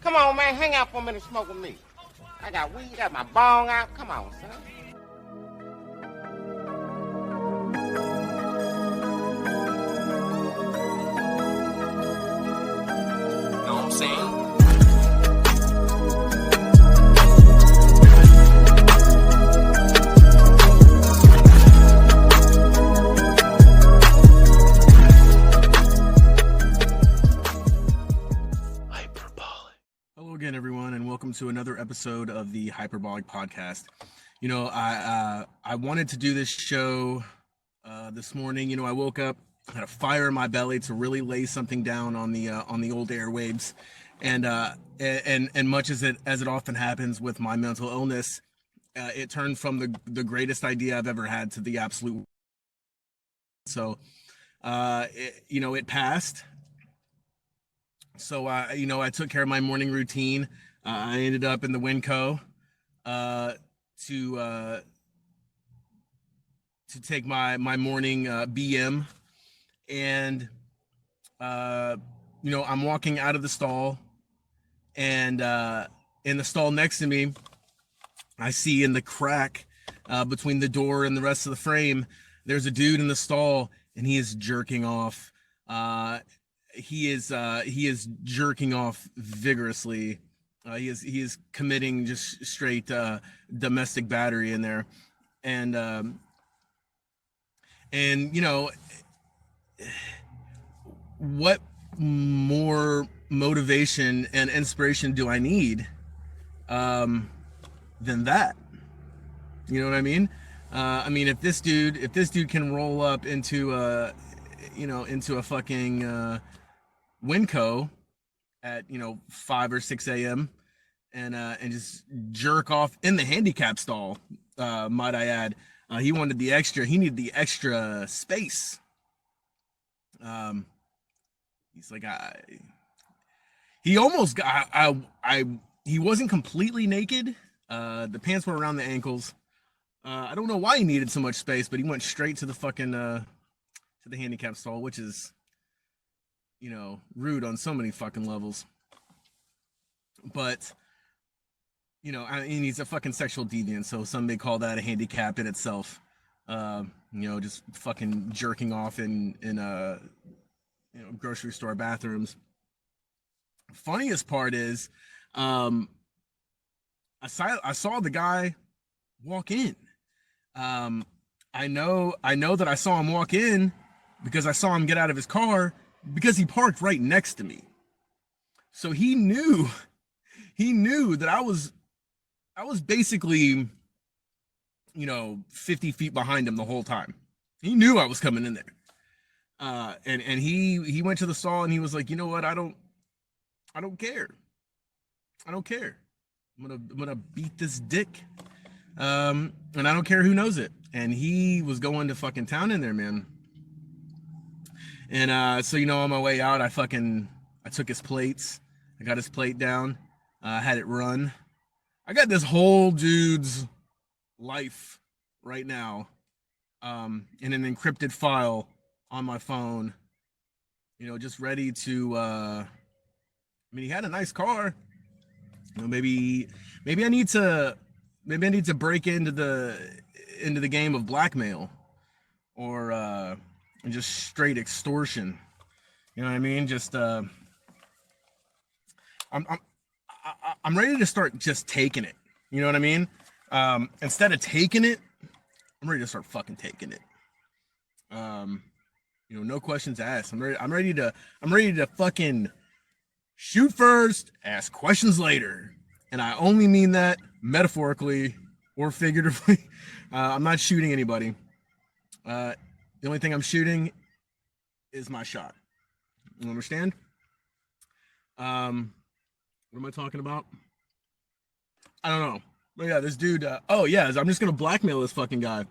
Come on, man, hang out for a minute, smoke with me. I got weed, got my bong out. Come on, son. Know what I'm saying? Hello again, everyone, and welcome to another episode of the Hyperbolic podcast. You know, I wanted to do this show this morning. You know, I woke up, had a fire in my belly to really lay something down on the old airwaves, and much as it often happens with my mental illness, it turned from the greatest idea I've ever had to the absolute. So, it passed. So, I took care of my morning routine. I ended up in the Winco to take my morning BM. And, I'm walking out of the stall. And in the stall next to me, I see in the crack between the door and the rest of the frame, there's a dude in the stall, and he is jerking off. He is jerking off vigorously. He is committing just straight domestic battery in there, and what more motivation and inspiration do I need than that? You know what I mean? If this dude can roll up into a fucking Winco at 5 or 6 a.m. and just jerk off in the handicap stall, might I add. He needed the extra space. He's like, he almost got, he wasn't completely naked. The pants were around the ankles. I don't know why he needed so much space, but he went straight to the fucking to the handicap stall, which is rude on so many fucking levels. But he's a fucking sexual deviant, so some may call that a handicap in itself. Just fucking jerking off in grocery store bathrooms. Funniest part is I saw the guy walk in. I know that I saw him walk in because I saw him get out of his car, because he parked right next to me. So he knew that I was basically 50 feet behind him the whole time. He knew I was coming in there. And he went to the stall and he was like, you know what, I don't care. I'm gonna beat this dick. And I don't care who knows it. And he was going to fucking town in there, man. And so on my way out, I took his plates. I got his plate down. Had it run. I got this whole dude's life right now in an encrypted file on my phone. Just ready to. He had a nice car. Maybe I need to break into the game of blackmail, or and just straight extortion. You know what I mean? Just I'm ready to start just taking it. You know what I mean? Instead of taking it, I'm ready to start fucking taking it. No questions asked. I'm ready to fucking shoot first, ask questions later. And I only mean that metaphorically or figuratively. I'm not shooting anybody. The only thing I'm shooting is my shot. You understand? What am I talking about? I don't know. But yeah, this dude, I'm just gonna blackmail this fucking guy.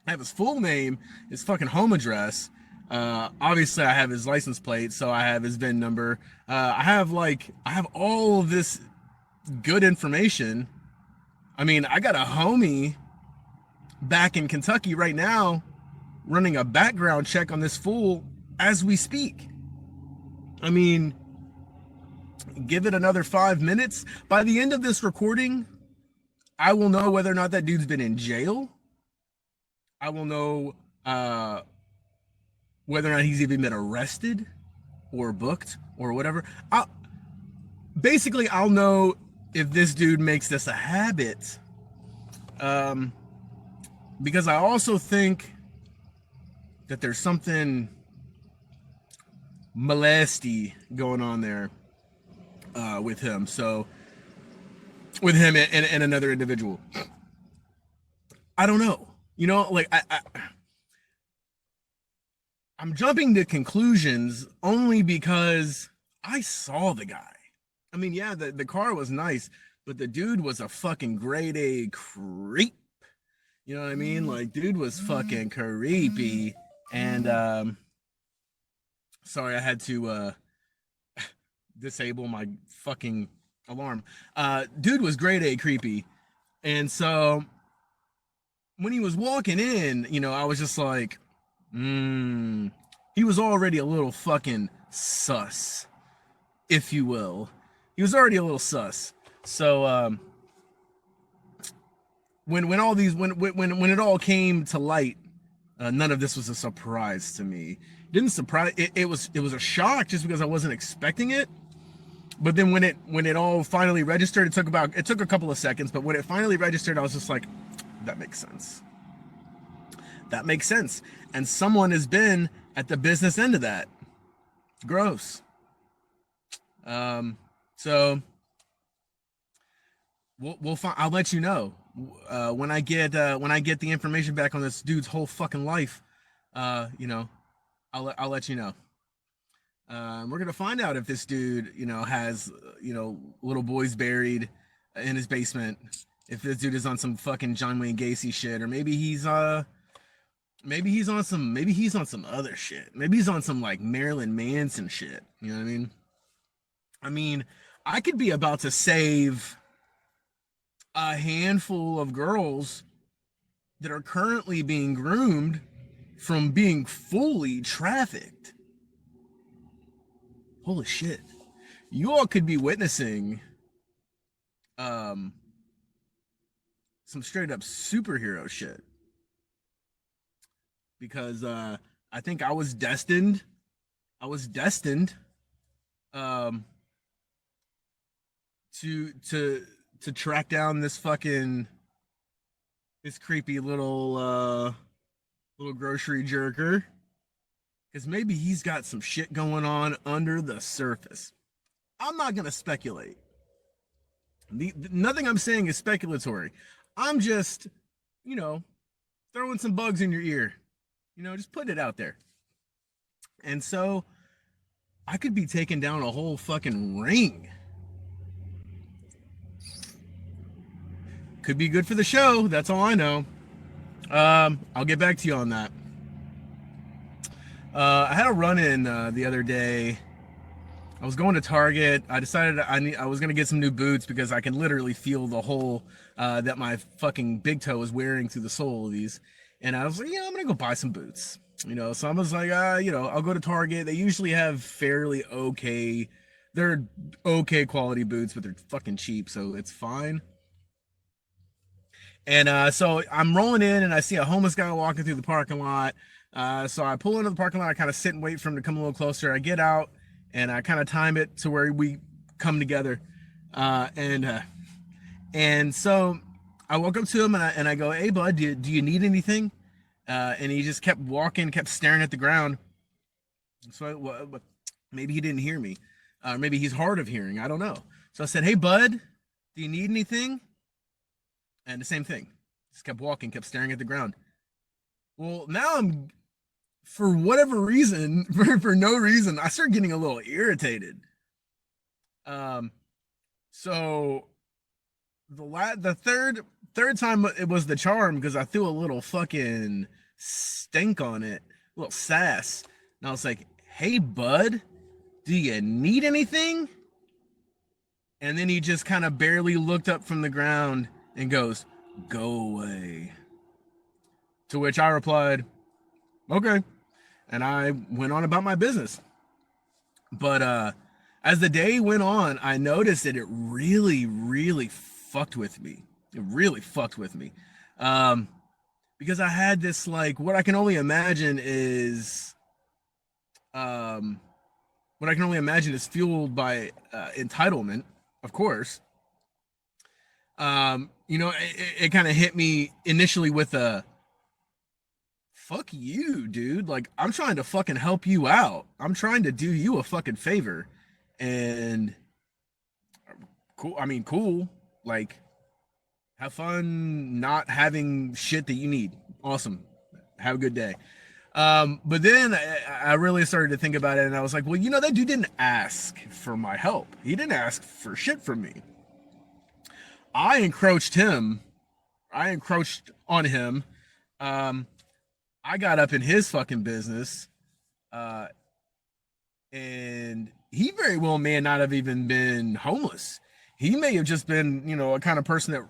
I have his full name, his fucking home address. Obviously I have his license plate, so I have his VIN number. I have all of this good information. I got a homie back in Kentucky right now running a background check on this fool as we speak. Give it another 5 minutes. By the end of this recording, I will know whether or not that dude's been in jail. I will know whether or not he's even been arrested or booked or whatever. I'll know if this dude makes this a habit. Because I also think that there's something molesty going on there with him. So with him and another individual. I don't know. You know, like I'm jumping to conclusions only because I saw the guy. I mean, yeah, the car was nice, but the dude was a fucking grade A creep. You know what I mean? Like, dude was fucking creepy. And sorry, I had to disable my fucking alarm. Dude was grade A creepy. And so when he was walking in, you know, I was just like, he was already a little fucking sus, if you will. He was already a little sus. So when it all came to light, none of this was a surprise to me. Didn't surprise it was a shock just because I wasn't expecting it. But then when it all finally registered, it took a couple of seconds, but when it finally registered, I was just like, that makes sense. That makes sense. And someone has been at the business end of that. Gross. So we'll find. I'll let you know when I get the information back on this dude's whole fucking life. You know, I'll let you know. We're gonna find out if this dude, you know, has little boys buried in his basement. If this dude is on some fucking John Wayne Gacy shit, or maybe he's on some other shit. Maybe he's on some like Marilyn Manson shit. You know what I mean? I mean, I could be about to save a handful of girls that are currently being groomed from being fully trafficked. Holy shit. You all could be witnessing some straight up superhero shit. Because I think I was destined to track down this creepy little grocery jerker, because maybe he's got some shit going on under the surface. I'm not gonna speculate. Nothing I'm saying is speculatory. I'm just, throwing some bugs in your ear. Just putting it out there. And so I could be taking down a whole fucking ring. Could be good for the show. That's all I know. I'll get back to you on that. I had a run-in the other day. I was going to Target. I decided I was going to get some new boots because I can literally feel the hole that my fucking big toe is wearing through the sole of these. And I was like, I'm going to go buy some boots. So I was like, I'll go to Target. They usually have fairly okay, they're okay quality boots, but they're fucking cheap, so it's fine. And so I'm rolling in and I see a homeless guy walking through the parking lot. So I pull into the parking lot. I kind of sit and wait for him to come a little closer. I get out and I kind of time it to where we come together. And so I walk up to him and I go, "Hey, bud, do you need anything?" And he just kept walking, kept staring at the ground. So maybe he didn't hear me. Maybe he's hard of hearing. I don't know. So I said, "Hey, bud, do you need anything?" And the same thing. Just kept walking, kept staring at the ground. Well, now I'm, for whatever reason, for no reason, I start getting a little irritated. So the third time it was the charm, because I threw a little fucking stink on it, a little sass. And I was like, "Hey, bud, do you need anything?" And then he just kind of barely looked up from the ground and goes, "Go away." To which I replied, "Okay." And I went on about my business. But as the day went on, I noticed that it really, really fucked with me. It really fucked with me. Um, because I had this, like, what I can only imagine is um what I can only imagine is fueled by entitlement, of course. It kind of hit me initially with a fuck you, dude. Like, I'm trying to fucking help you out. I'm trying to do you a fucking favor. And cool. I mean, cool. Like, have fun not having shit that you need. Awesome. Have a good day. But then I really started to think about it, and I was like, well, that dude didn't ask for my help. He didn't ask for shit from me. I encroached him. I encroached on him. Um, I got up in his fucking business. Uh, and he very well may not have even been homeless. He may have just been, a kind of person that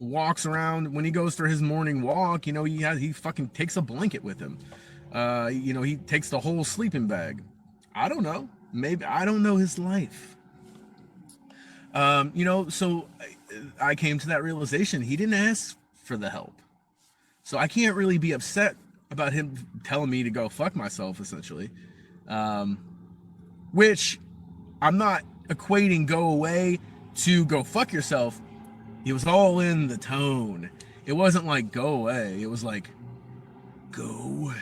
walks around when he goes for his morning walk. He fucking takes a blanket with him. He takes the whole sleeping bag. I don't know. Maybe I don't know his life. So I came to that realization. He didn't ask for the help. So I can't really be upset about him telling me to go fuck myself, essentially. Which I'm not equating go away to go fuck yourself. It was all in the tone. It wasn't like go away. It was like go away.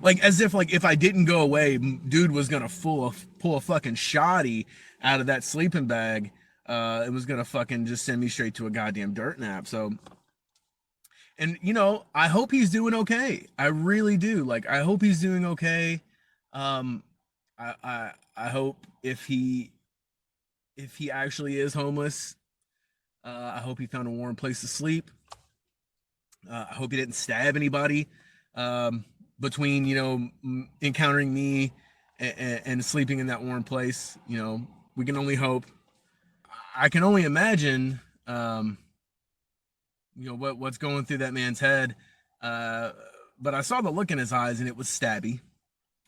Like as if like if I didn't go away, dude was gonna pull a fucking shoddy out of that sleeping bag. It was gonna fucking just send me straight to a goddamn dirt nap. So, and I hope he's doing okay. I really do. Like I hope he's doing okay. I hope if he actually is homeless, I hope he found a warm place to sleep. I hope he didn't stab anybody between encountering me and sleeping in that warm place. We can only hope. I can only imagine what's going through that man's head. But I saw the look in his eyes, and it was stabby.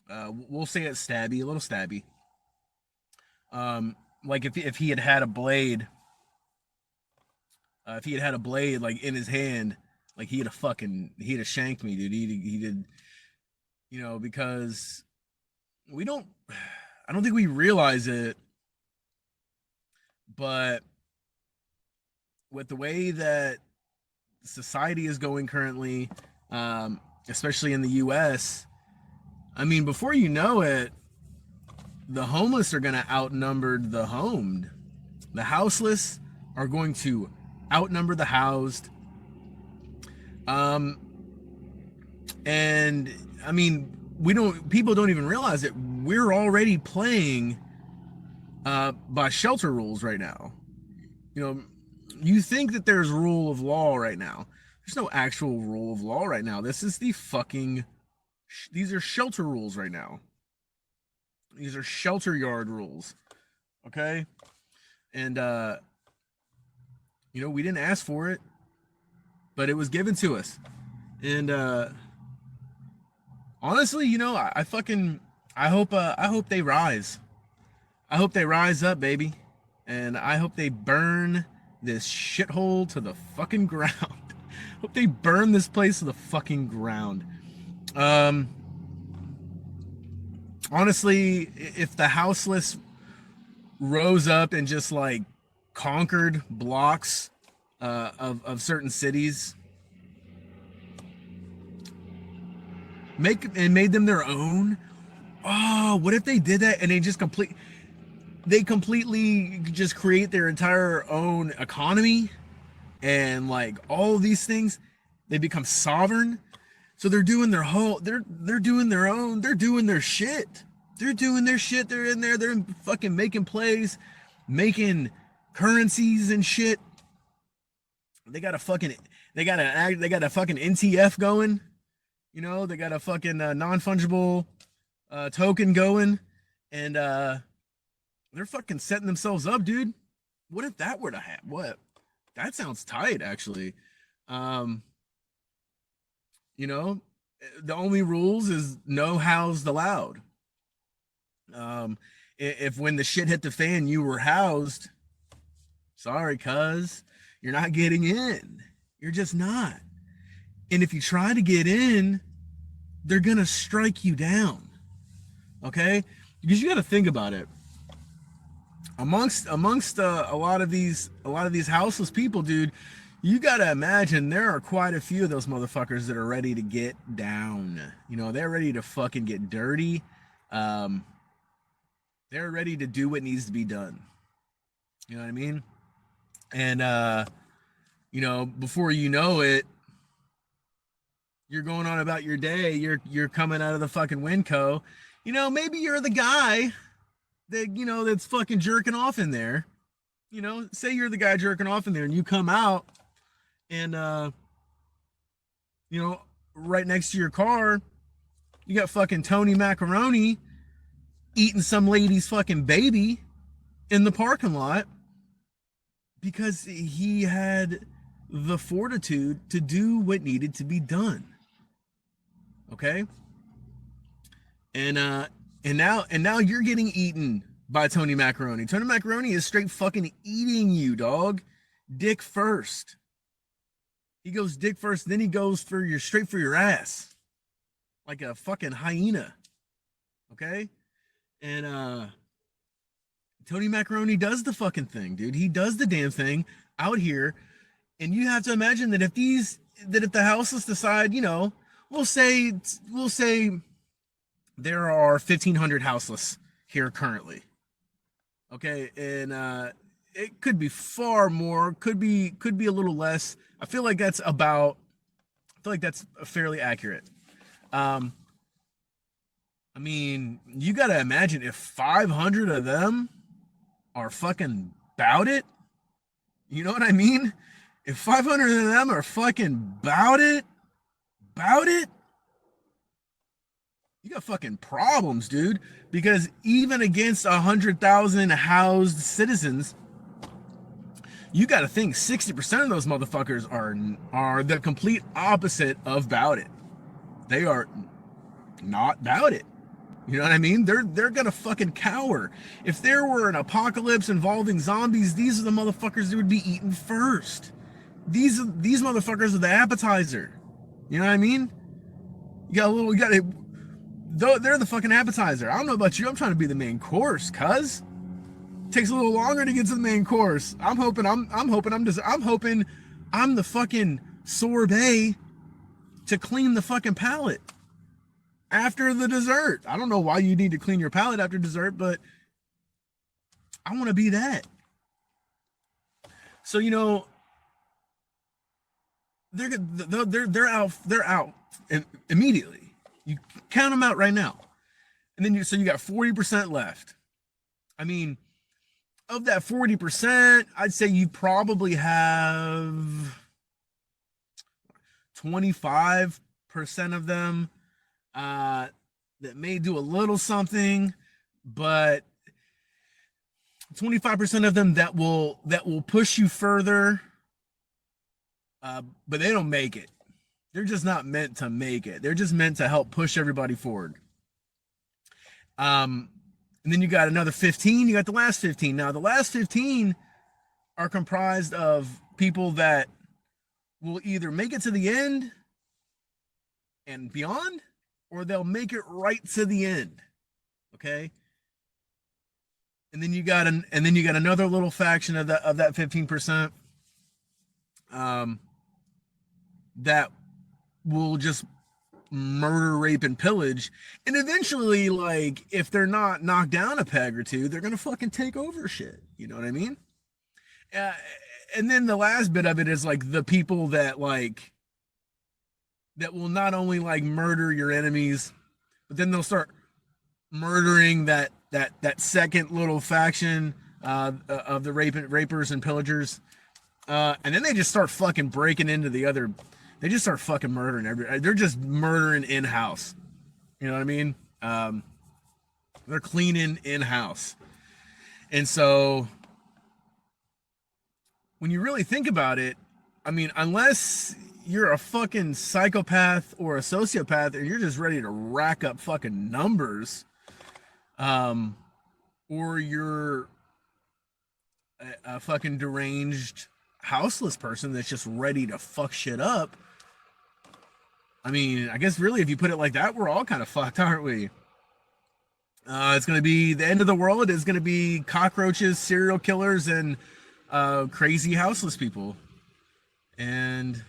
We'll say it's stabby, a little stabby. Like if he had had a blade, like in his hand, like he'd have shanked me, dude. He did, because I don't think we realize it, but with the way that society is going currently, especially in the US, I mean, before you know it, the homeless are going to outnumber the homed. The houseless are going to outnumber the housed. And I mean, people don't even realize it. We're already playing by shelter rules right now. You think that there's rule of law right now. There's no actual rule of law right now. This is these are shelter rules right now. These are shelter yard rules. Okay? And we didn't ask for it, but it was given to us. And honestly, I hope they rise. I hope they rise up, baby. And I hope they burn this shithole to the fucking ground. Hope they burn this place to the fucking ground. Honestly, if the houseless rose up and just like conquered blocks of certain cities, made them their own. Oh, what if they did that and they completely just create their entire own economy and like all of these things, they become sovereign. So they're doing their doing their own, they're doing their shit. They're doing their shit. They're in there, they're fucking making plays, making currencies and shit. They got a fucking NTF going. They got a fucking non-fungible token going, and they're fucking setting themselves up, dude. What if that were to happen? What? That sounds tight, actually. The only rules is no housed allowed. If when the shit hit the fan, you were housed, sorry, cuz you're not getting in. You're just not. And if you try to get in, they're gonna strike you down. Okay? Because you got to think about it. Amongst a lot of these houseless people, dude, you got to imagine there are quite a few of those motherfuckers that are ready to get down. You know, they're ready to fucking get dirty. They're ready to do what needs to be done. You know what I mean? And you know, before you know it, you're going on about your day. You're coming out of the fucking Winco. You know, maybe you're the guy that, you know, that's fucking jerking off in there. You know, say you're the guy jerking off in there and you come out and, you know, right next to your car, you got fucking Tony Macaroni eating some lady's fucking baby in the parking lot because he had the fortitude to do what needed to be done. Okay? And now you're getting eaten by Tony Macaroni. Tony Macaroni is straight fucking eating you, dog. Dick first. He goes dick first, then he goes straight for your ass. Like a fucking hyena. Okay? And Tony Macaroni does the fucking thing, dude. He does the damn thing out here. And you have to imagine that if the houseless decide, you know, we'll say there are 1,500 houseless here currently. Okay, and it could be far more, could be a little less. I feel like that's fairly accurate. I mean, you got to imagine if 500 of them are fucking bout it. You know what I mean? If 500 of them are fucking bout it, you got fucking problems, dude. Because even against 100,000 housed citizens, you got to think 60% of those motherfuckers are the complete opposite of bout it. They are not bout it. You know what I mean? They're gonna fucking cower. If there were an apocalypse involving zombies, these are the motherfuckers that would be eaten first. These motherfuckers are the appetizer. You know what I mean? They're the fucking appetizer. I don't know about you. I'm trying to be the main course, cuz. Takes a little longer to get to the main course. I'm hoping I'm the fucking sorbet to clean the fucking palate after the dessert. I don't know why you need to clean your palate after dessert, but I want to be that. So, you know, they're out immediately. You count them out right now. And then you got 40% left. I mean, of that 40%, I'd say you probably have 25% of them that may do a little something, but 25% of them that will push you further, but they don't make it. They're just not meant to make it. They're just meant to help push everybody forward. And then you got another 15. You got the last 15. Now, the last 15 are comprised of people that will either make it to the end and beyond, or they'll make it right to the end. Okay? And then you got another little faction of that 15%. That will just murder, rape, and pillage. And eventually, like, if they're not knocked down a peg or two, they're gonna fucking take over shit. You know what I mean? And then the last bit of it is like the people that will not only like murder your enemies, but then they'll start murdering that second little faction of the rapers and pillagers. And then they just start fucking breaking into the other. They just start fucking murdering they're just murdering in-house. You know what I mean? They're cleaning in-house. And so when you really think about it, I mean, unless you're a fucking psychopath or a sociopath and you're just ready to rack up fucking numbers, or you're a fucking deranged houseless person that's just ready to fuck shit up. I mean, I guess really, if you put it like that, we're all kind of fucked, aren't we? It's going to be the end of the world. Is going to be cockroaches, serial killers, and crazy houseless people. And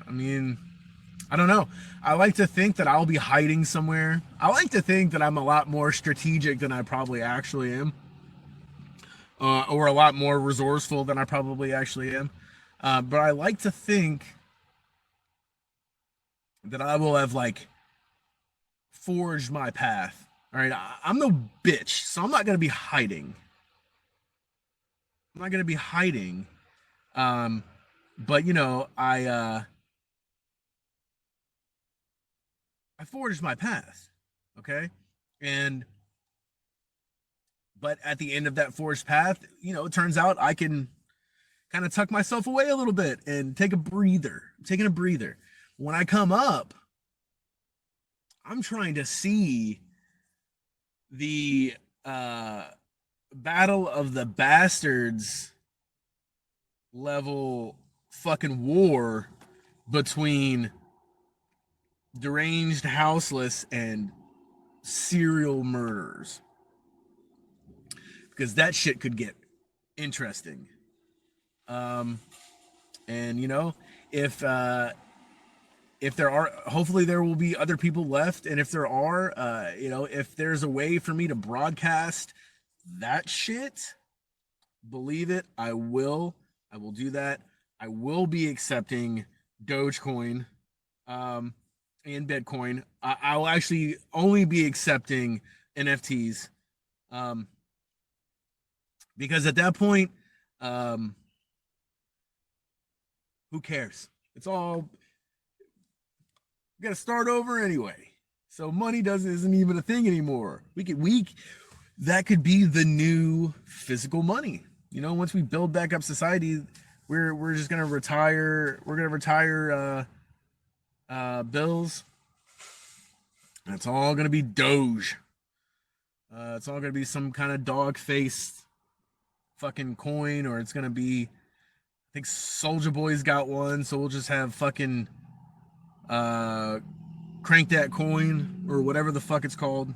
I mean, I don't know. I like to think that I'll be hiding somewhere. I like to think that I'm a lot more strategic than I probably actually am, or a lot more resourceful than I probably actually am. But I like to think that I will have like forged my path. All right, I'm no bitch, so I'm not gonna be hiding. I'm not gonna be hiding. But you know, I forged my path. Okay, and but at the end of that forged path, you know, it turns out I can kind of tuck myself away a little bit and take a breather. I'm taking a breather. When I come up, I'm trying to see the Battle of the Bastards level fucking war between deranged houseless and serial murderers, because that shit could get interesting. And you know, if there are, hopefully there will be other people left, and if there are, you know, if there's a way for me to broadcast that shit, believe it, I will do that. I will be accepting Dogecoin and Bitcoin. I'll actually only be accepting NFTs, because at that point, who cares? It's all, got to start over anyway. So money isn't even a thing anymore. That could be the new physical money. You know, once we build back up society, we're just gonna retire. We're gonna retire bills. It's all gonna be Doge. It's all gonna be some kind of dog-faced fucking coin, or it's gonna be, I think Soldier Boy's got one, so we'll just have fucking Crank That Coin, or whatever the fuck it's called,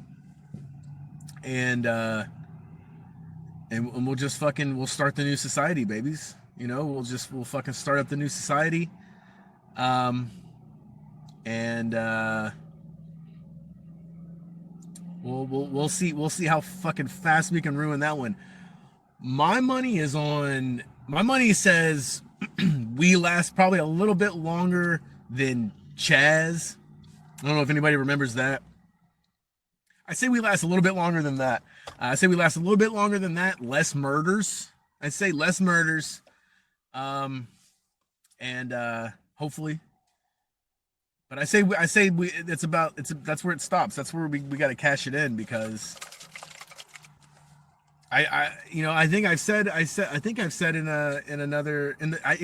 and we'll just fucking, we'll start the new society, babies. You know, we'll fucking start up the new society, and we'll see how fucking fast we can ruin that one. My money says we last probably a little bit longer than Chaz. I don't know if anybody remembers that. I say we last a little bit longer than that. I say we last a little bit longer than that. Less murders. I say less murders. And hopefully. But I say that's where it stops. That's where we got to cash it in, because I think I've said it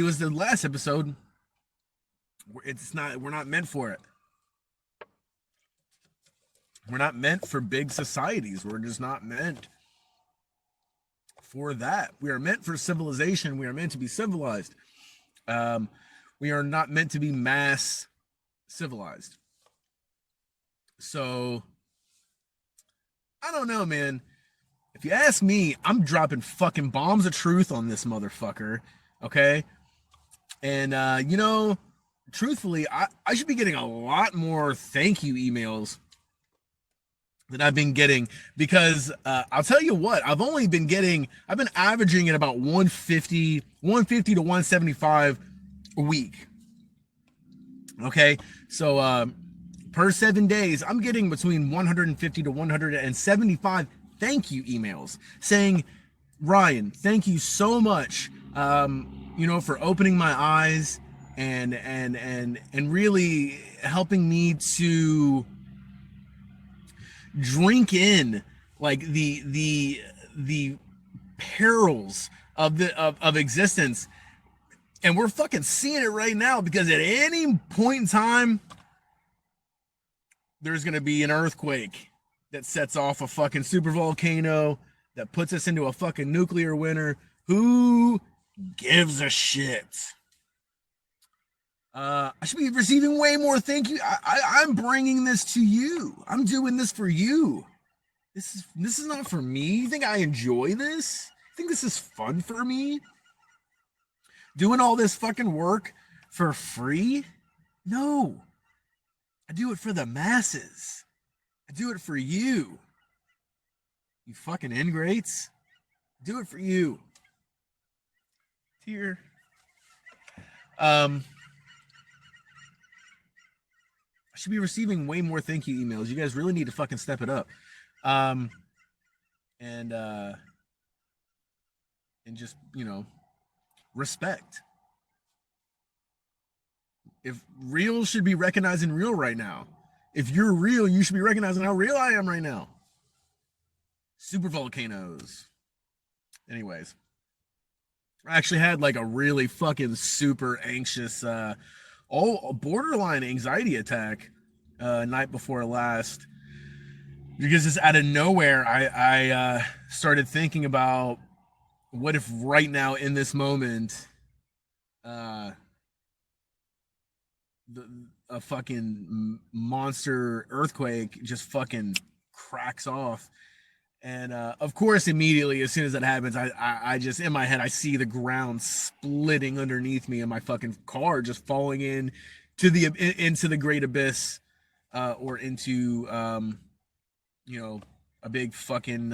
was the last episode. We're not meant for it. We're not meant for big societies. We're just not meant for that. We are meant for civilization. We are meant to be civilized. We are not meant to be mass civilized. So I don't know, man. If you ask me, I'm dropping fucking bombs of truth on this motherfucker. Okay. And you know, truthfully, I should be getting a lot more thank you emails that I've been getting, because I'll tell you what, I've been averaging at about 150 to 175 a week. Okay, so per 7 days, I'm getting between 150 to 175 thank you emails saying, Ryan, thank you so much, you know, for opening my eyes and really helping me to drink in like the perils of existence. And we're fucking seeing it right now, because at any point in time, there's going to be an earthquake. that sets off a fucking super volcano that puts us into a fucking nuclear winter. Who gives a shit? I should be receiving way more thank you. I'm bringing this to you. I'm doing this for you. This is not for me. You think I enjoy this? You think this is fun for me? Doing all this fucking work for free? No. I do it for the masses. I do it for you. You fucking ingrates. I do it for you. Here. I should be receiving way more thank you emails. You guys really need to fucking step it up. And just, you know, respect. If real should be recognizing real right now. If you're real, you should be recognizing how real I am right now. Super volcanoes. Anyways. I actually had like a really fucking super anxious, a borderline anxiety attack night before last. Because just out of nowhere, I started thinking about what if right now in this moment, a fucking monster earthquake just fucking cracks off. And of course, immediately as soon as that happens, I just in my head I see the ground splitting underneath me and my fucking car just falling into the great abyss, or into you know, a big fucking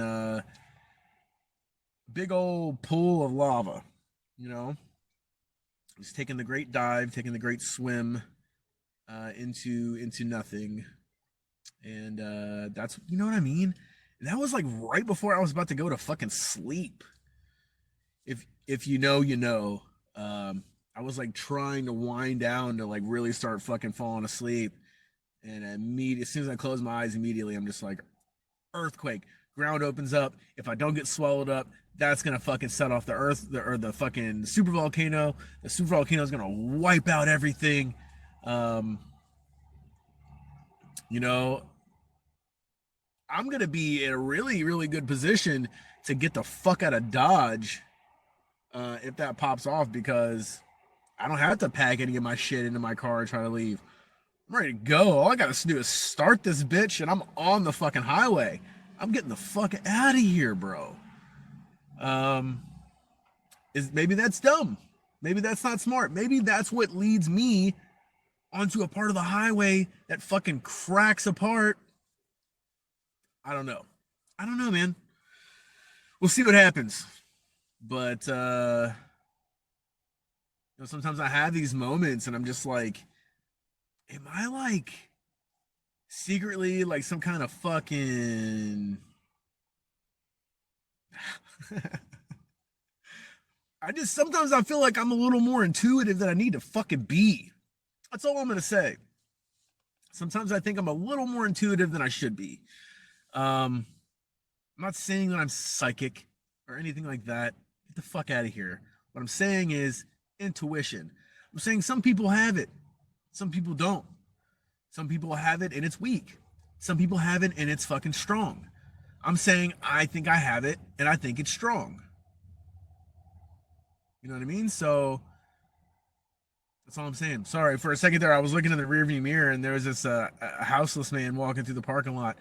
big old pool of lava. You know, just taking the great dive, taking the great swim into nothing, and that's, you know what I mean. That was like right before I was about to go to fucking sleep. If you know, you know. I was like trying to wind down to like really start fucking falling asleep, and as soon as I close my eyes, immediately I'm just like, earthquake, ground opens up. If I don't get swallowed up, that's gonna fucking set off the fucking super volcano. The super volcano is gonna wipe out everything. You know, I'm going to be in a really, really good position to get the fuck out of Dodge if that pops off, because I don't have to pack any of my shit into my car and try to leave. I'm ready to go. All I got to do is start this bitch and I'm on the fucking highway. I'm getting the fuck out of here, bro. Maybe that's dumb. Maybe that's not smart. Maybe that's what leads me onto a part of the highway that fucking cracks apart. I don't know, man. We'll see what happens. But you know, sometimes I have these moments and I'm just like, am I like secretly like some kind of fucking sometimes I feel like I'm a little more intuitive than I need to fucking be. That's all I'm gonna say. Sometimes I think I'm a little more intuitive than I should be. I'm not saying that I'm psychic or anything like that. Get the fuck out of here. What I'm saying is intuition. I'm saying some people have it. Some people don't. Some people have it and it's weak. Some people have it and it's fucking strong. I'm saying I think I have it and I think it's strong. You know what I mean? So that's all I'm saying. Sorry, for a second there, I was looking in the rearview mirror and there was this a houseless man walking through the parking lot.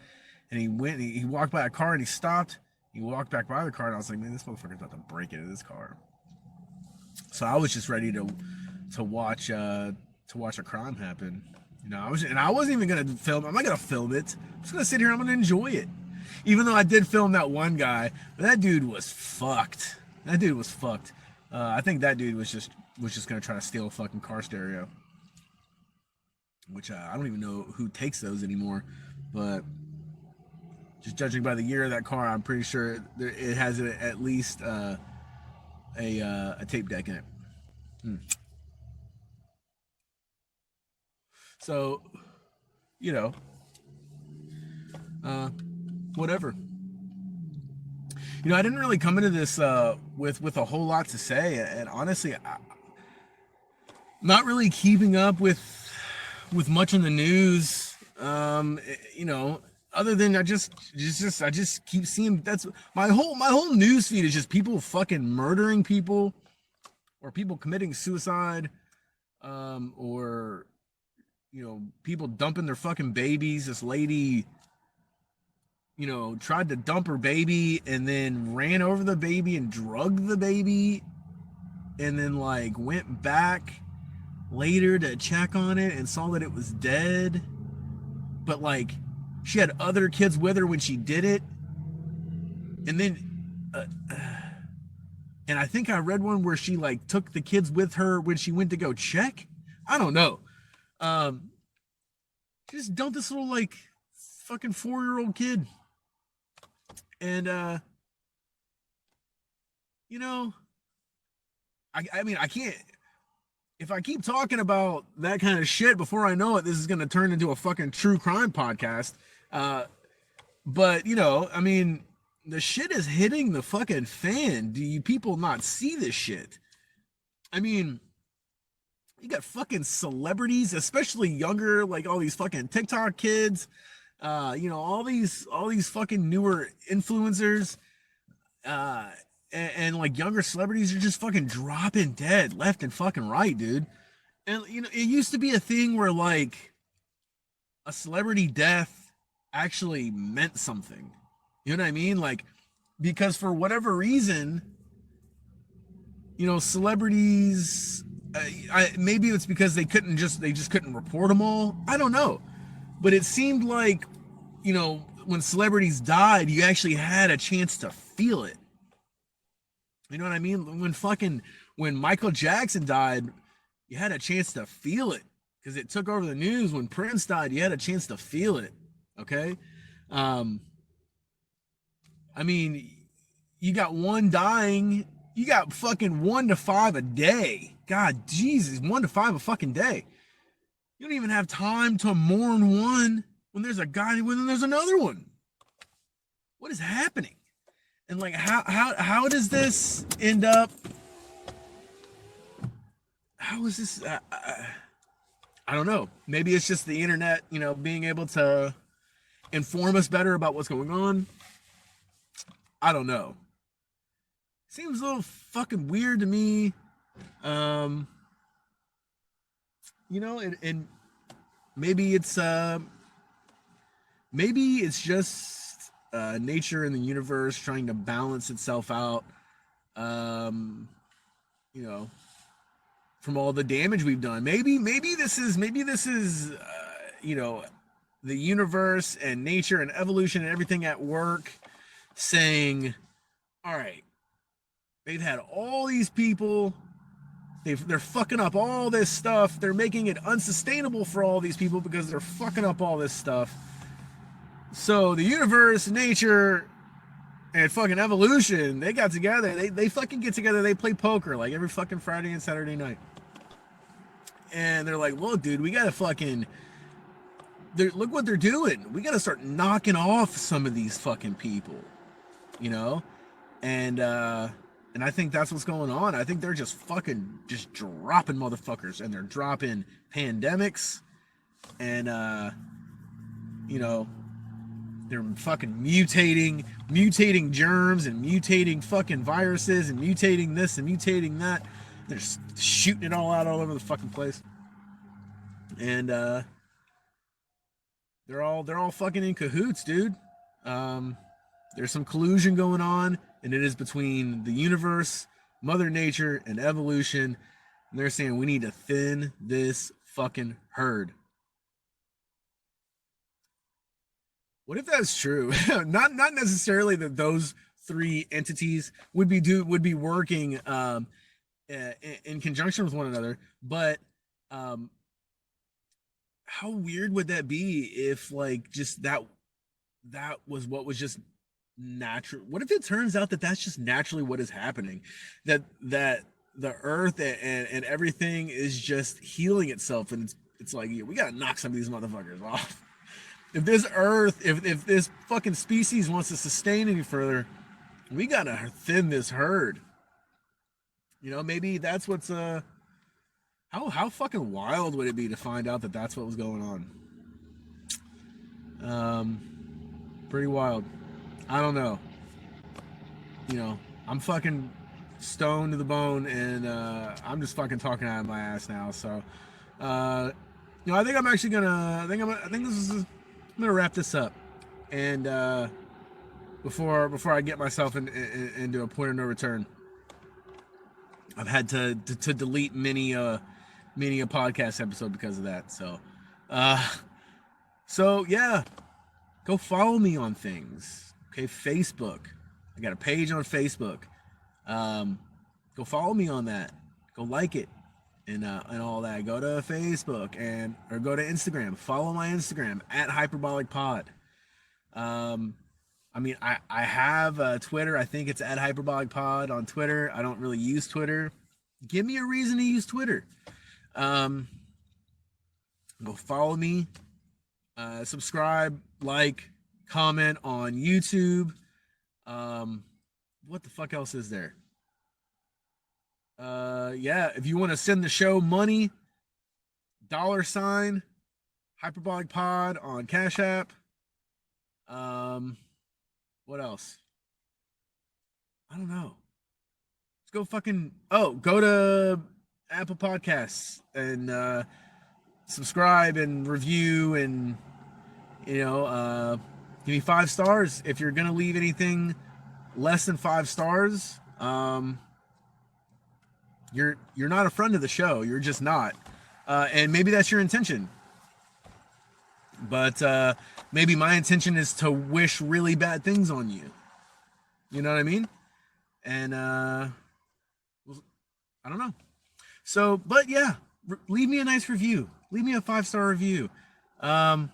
And he walked by a car and he stopped. He walked back by the car and I was like, man, this motherfucker's about to break into this car. So I was just ready to watch a crime happen. You know, I wasn't even gonna film. I'm not gonna film it. I'm just gonna sit here. I'm gonna enjoy it. Even though I did film that one guy, but that dude was fucked. I think that dude was just gonna try to steal a fucking car stereo. Which I don't even know who takes those anymore, but. Just judging by the year of that car, I'm pretty sure it has at least a tape deck in it. So, you know, whatever. You know, I didn't really come into this with a whole lot to say, and honestly, I'm not really keeping up with much in the news. You know. other than I just keep seeing that's my whole news feed is just people fucking murdering people or people committing suicide, or people dumping their fucking babies. This lady, tried to dump her baby and then ran over the baby and drugged the baby and then like went back later to check on it and saw that it was dead. But like she had other kids with her when she did it. And then and I think I read one where she like took the kids with her when she went to go check. I don't know. Just dumped this little like fucking 4-year-old kid. And I mean I can't, if I keep talking about that kind of shit, before I know it, this is gonna turn into a fucking true crime podcast. But I mean, the shit is hitting the fucking fan. Do you people not see this shit? I mean, you got fucking celebrities, especially younger, like all these fucking TikTok kids, all these fucking newer influencers, and like younger celebrities are just fucking dropping dead left and fucking right, dude. And it used to be a thing where like a celebrity death actually meant something. You know what I mean? Like, because for whatever reason, celebrities, maybe it's because they just couldn't report them all. I don't know. But it seemed like, when celebrities died, you actually had a chance to feel it. You know what I mean? When Michael Jackson died, you had a chance to feel it because it took over the news. When Prince died, you had a chance to feel it. Okay. I mean, you got one dying. You got fucking 1 to 5 a day. God, Jesus, 1 to 5 a fucking day. You don't even have time to mourn one when there's a guy, when there's another one. What is happening? And like, how does this end up? How is this? I don't know. Maybe it's just the internet, being able to inform us better about what's going on. I don't know. Seems a little fucking weird to me. And maybe it's just nature and the universe trying to balance itself out. From all the damage we've done. Maybe this is the universe and nature and evolution and everything at work saying, all right, they've had all these people, they're fucking up all this stuff, they're making it unsustainable for all these people because they're fucking up all this stuff. So the universe, nature, and fucking evolution, they got together, they fucking get together, they play poker like every fucking Friday and Saturday night. And they're like, look, dude, we gotta fucking, look what they're doing. We gotta start knocking off some of these fucking people, And I think that's what's going on. I think they're just dropping motherfuckers, and they're dropping pandemics, and they're fucking mutating germs and mutating fucking viruses and mutating this and mutating that. They're just shooting it all out all over the fucking place. And they're all fucking in cahoots, dude. There's some collusion going on, and it is between the universe, Mother Nature, and evolution. And they're saying we need to thin this fucking herd. What if that's true? not necessarily that those three entities would be working in conjunction with one another, but how weird would that be if like just that was what was just natural? What if it turns out that that's just naturally what is happening, that the earth and everything is just healing itself, and it's like, yeah, we gotta knock some of these motherfuckers off. If this earth, if this fucking species wants to sustain any further, we gotta thin this herd. Maybe that's what's how fucking wild would it be to find out that that's what was going on? Pretty wild. I don't know. You know, I'm fucking stoned to the bone, and I'm just fucking talking out of my ass now. So, you know, I think I'm actually gonna. I think this is. I'm gonna wrap this up, and before I get myself into a point of no return, I've had to delete many a podcast episode because of that. So yeah, go follow me on things. Okay, Facebook. I got a page on Facebook. Go follow me on that. Go like it and all that. Go to Facebook or go to Instagram. Follow my Instagram at Hyperbolic Pod. I mean, I have Twitter. I think it's at Hyperbolic Pod on Twitter. I don't really use Twitter. Give me a reason to use Twitter. Go follow me. Subscribe, like, comment on YouTube. What the fuck else is there? Yeah, if you want to send the show money, $ Hyperbolic Pod on Cash App. What else? I don't know. Let's go go to Apple Podcasts and subscribe and review and give me 5 stars. If you're gonna leave anything less than 5 stars, you're not a friend of the show. You're just not. And maybe that's your intention. But maybe my intention is to wish really bad things on you. You know what I mean? And I don't know. So, but yeah, leave me a nice review. Leave me a 5-star review. And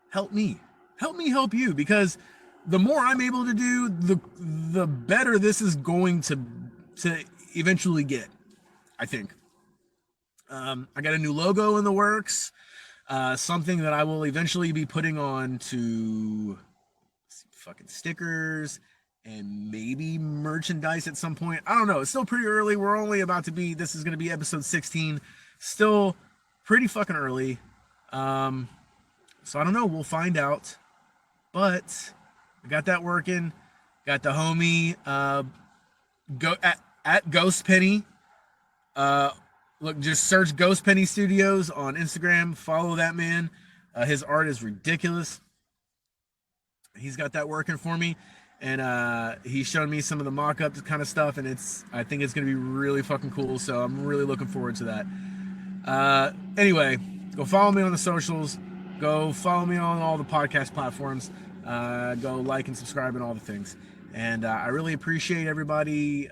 help me. Help me help you, because the more I'm able to do, the better this is going to eventually get, I think. I got a new logo in the works. Something that I will eventually be putting on to fucking stickers and maybe merchandise at some point. I don't know. It's still pretty early. We're only about to be, this is going to be episode 16. Still pretty fucking early. So I don't know. We'll find out. But I got that working. Got the homie go at Ghost Penny. Look, just search Ghost Penny Studios on Instagram. Follow that man. His art is ridiculous. He's got that working for me, and he's shown me some of the mock-up kind of stuff, and I think it's gonna be really fucking cool. So I'm really looking forward to that. Anyway, go follow me on the socials. Go follow me on all the podcast platforms. Go like and subscribe and all the things. And I really appreciate everybody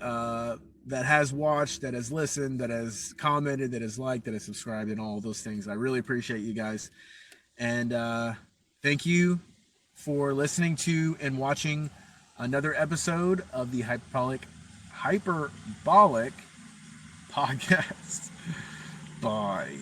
that has watched, that has listened, that has commented, that has liked, that has subscribed, and all those things. I really appreciate you guys. And thank you for listening to and watching another episode of the Hyperbolic podcast. Bye.